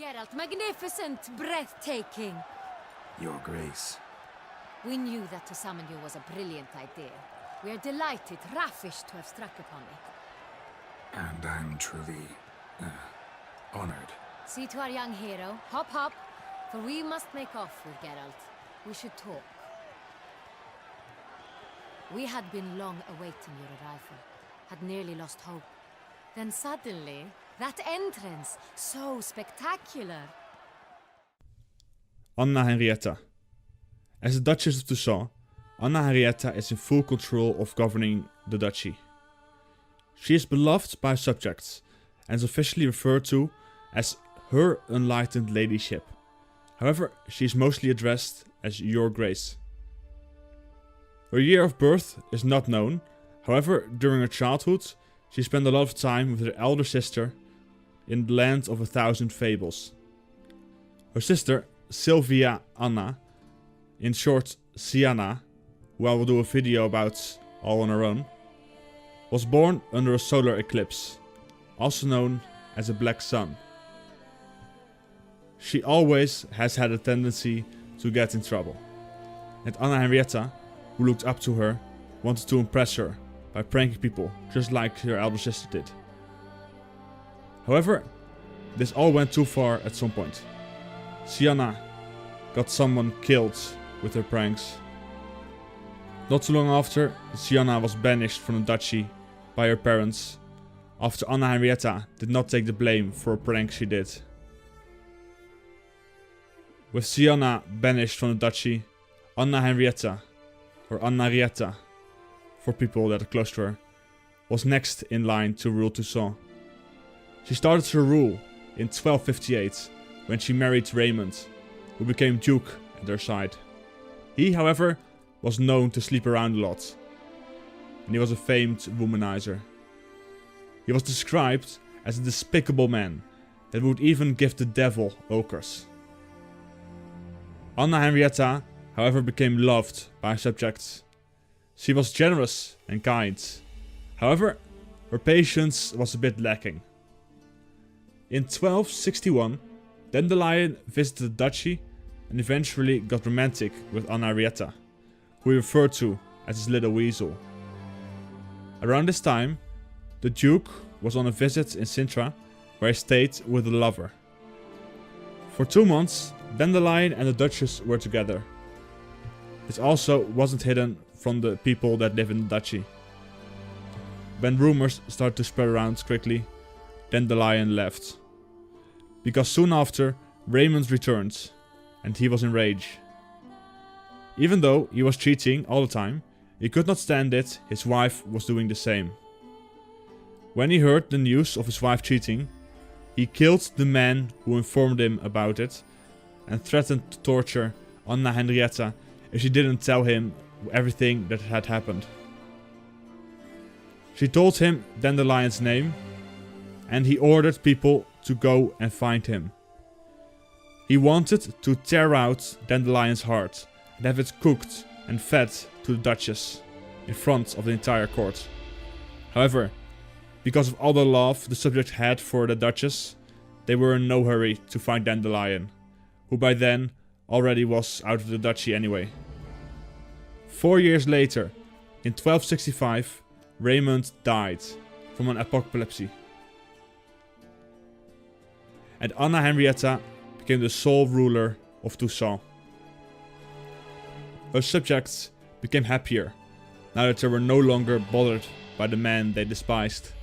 Geralt, magnificent, breathtaking. Your Grace. We knew that to summon you was a brilliant idea. We are delighted, ravished to have struck upon it. And I'm truly... honored. See to our young hero. Hop, hop. For we must make off with Geralt. We should talk. We had been long awaiting your arrival. Had nearly lost hope. Then suddenly, that entrance, so spectacular. Anna Henrietta. As the Duchess of Toussaint, Anna Henrietta is in full control of governing the duchy. She is beloved by subjects and is officially referred to as Her Enlightened Ladyship. However, she is mostly addressed as Your Grace. Her year of birth is not known. However, during her childhood, she spent a lot of time with her elder sister in the land of 1,000 fables. Her sister, Sylvia Anna, in short Sienna, who I will do a video about all on her own, was born under a solar eclipse, also known as a black sun. She always has had a tendency to get in trouble, and Anna Henrietta, who looked up to her, wanted to impress her by pranking people just like her elder sister did. However, this all went too far at some point. Sienna got someone killed with her pranks. Not too long after, Sienna was banished from the duchy by her parents after Anna Henrietta did not take the blame for a prank she did. With Sienna banished from the duchy, Anna Henrietta, or Anna-Rietta for people that are close to her, was next in line to rule Toussaint. She started her rule in 1258 when she married Raymond, who became Duke at her side. He, however, was known to sleep around a lot, and he was a famed womanizer. He was described as a despicable man that would even give the devil ochres. Anna Henrietta, however, became loved by her subjects. She was generous and kind. However, her patience was a bit lacking. In 1261, Dandelion visited the duchy and eventually got romantic with Anna Henrietta, who he referred to as his little weasel. Around this time, the Duke was on a visit in Sintra, where he stayed with a lover. For 2 months, Dandelion and the Duchess were together. This also wasn't hidden from the people that live in the duchy. When rumors started to spread around quickly, Dandelion left. Because soon after, Raymond returned, and he was enraged. Even though he was cheating all the time, he could not stand it his wife was doing the same. When he heard the news of his wife cheating, he killed the man who informed him about it and threatened to torture Anna Henrietta if she didn't tell him everything that had happened. She told him Dandelion's name, and he ordered people to go and find him. He wanted to tear out Dandelion's heart and have it cooked and fed to the Duchess in front of the entire court. However, because of all the love the subject had for the Duchess, they were in no hurry to find Dandelion, who by then already was out of the duchy anyway. 4 years later, in 1265, Raymond died from an apoplexy. And Anna Henrietta became the sole ruler of Toussaint. Her subjects became happier now that they were no longer bothered by the man they despised.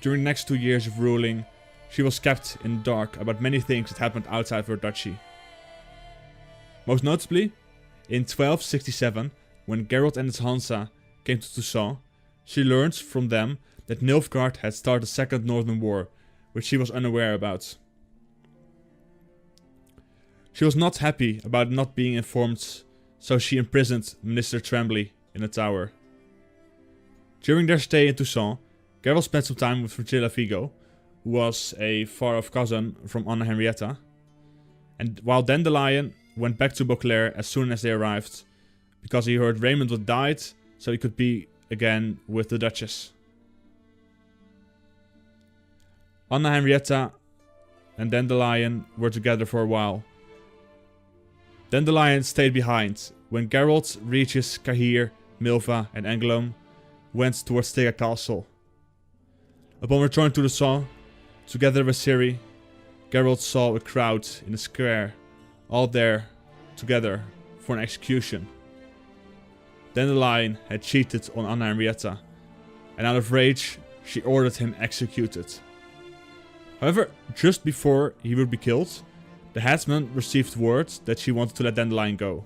During the next 2 years of ruling, she was kept in the dark about many things that happened outside of her duchy. Most notably, in 1267, when Geralt and his Hansa came to Toussaint, she learned from them that Nilfgaard had started a second Northern War, which she was unaware about. She was not happy about not being informed, so she imprisoned Minister Tremblay in a tower. During their stay in Toussaint, Geralt spent some time with Frigilla Vigo, who was a far-off cousin from Anna Henrietta, and while Dandelion went back to Beauclair as soon as they arrived, because he heard Raymond had died, so he could be again with the Duchess. Anna Henrietta and Dandelion were together for a while. Dandelion stayed behind. When Geralt, Regis, Cahir, Milva and Anglum went towards Stega Castle. Upon returning to Toussaint, together with Ciri, Geralt saw a crowd in the square, all there together for an execution. Dandelion had cheated on Anna Henrietta, and out of rage, she ordered him executed. However, just before he would be killed, the headsman received word that she wanted to let Dandelion go.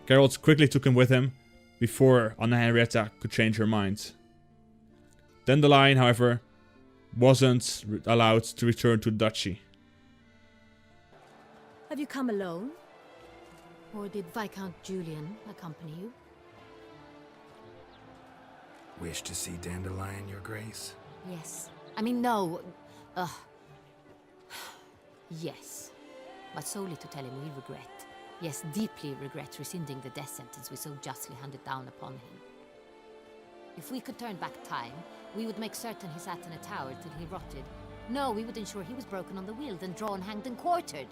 Geralt quickly took him with him, before Anna Henrietta could change her mind. Dandelion, however, wasn't allowed to return to the duchy. Have you come alone? Or did Viscount Julian accompany you? Wish to see Dandelion, Your Grace? Yes. I mean, no. Yes. But solely to tell him we regret. Yes, deeply regret rescinding the death sentence we so justly handed down upon him. If we could turn back time, we would make certain he sat in a tower till he rotted. No, we would ensure he was broken on the wheel, then drawn, hanged and quartered.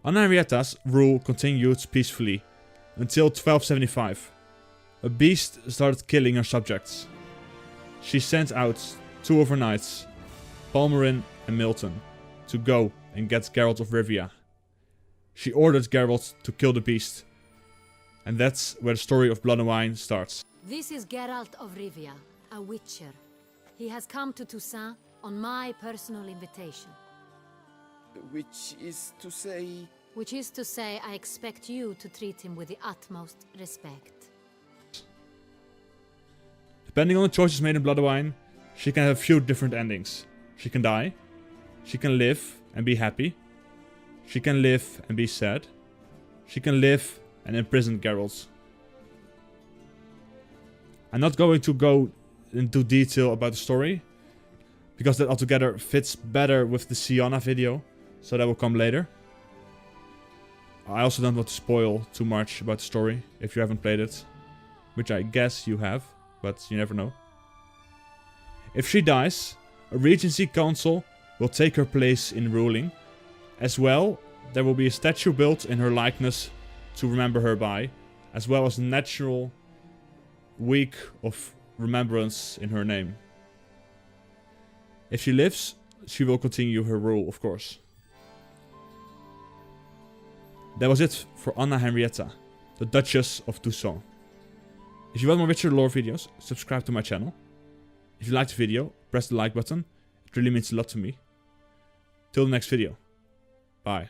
Anna Henrietta's rule continued peacefully until 1275. A beast started killing her subjects. She sent out 2 of her knights, Palmerin and Milton, to go and get Geralt of Rivia. She ordered Geralt to kill the beast, and that's where the story of Blood and Wine starts. This is Geralt of Rivia, a witcher. He has come to Toussaint on my personal invitation. Which is to say... Which is to say, I expect you to treat him with the utmost respect. Depending on the choices made in Blood and Wine, she can have a few different endings. She can die, she can live and be happy, she can live and be sad, she can live and imprison Geralt. I'm not going to go into detail about the story, because that altogether fits better with the Sienna video, so that will come later. I also don't want to spoil too much about the story if you haven't played it, which I guess you have, but you never know. If she dies, a Regency Council will take her place in ruling. As well, there will be a statue built in her likeness to remember her by, as well as a natural week of remembrance in her name. If she lives, she will continue her rule, of course. That was it for Anna Henrietta, the Duchess of Toussaint. If you want more Witcher lore videos, subscribe to my channel. If you liked the video, press the like button. It really means a lot to me. Till the next video. Bye.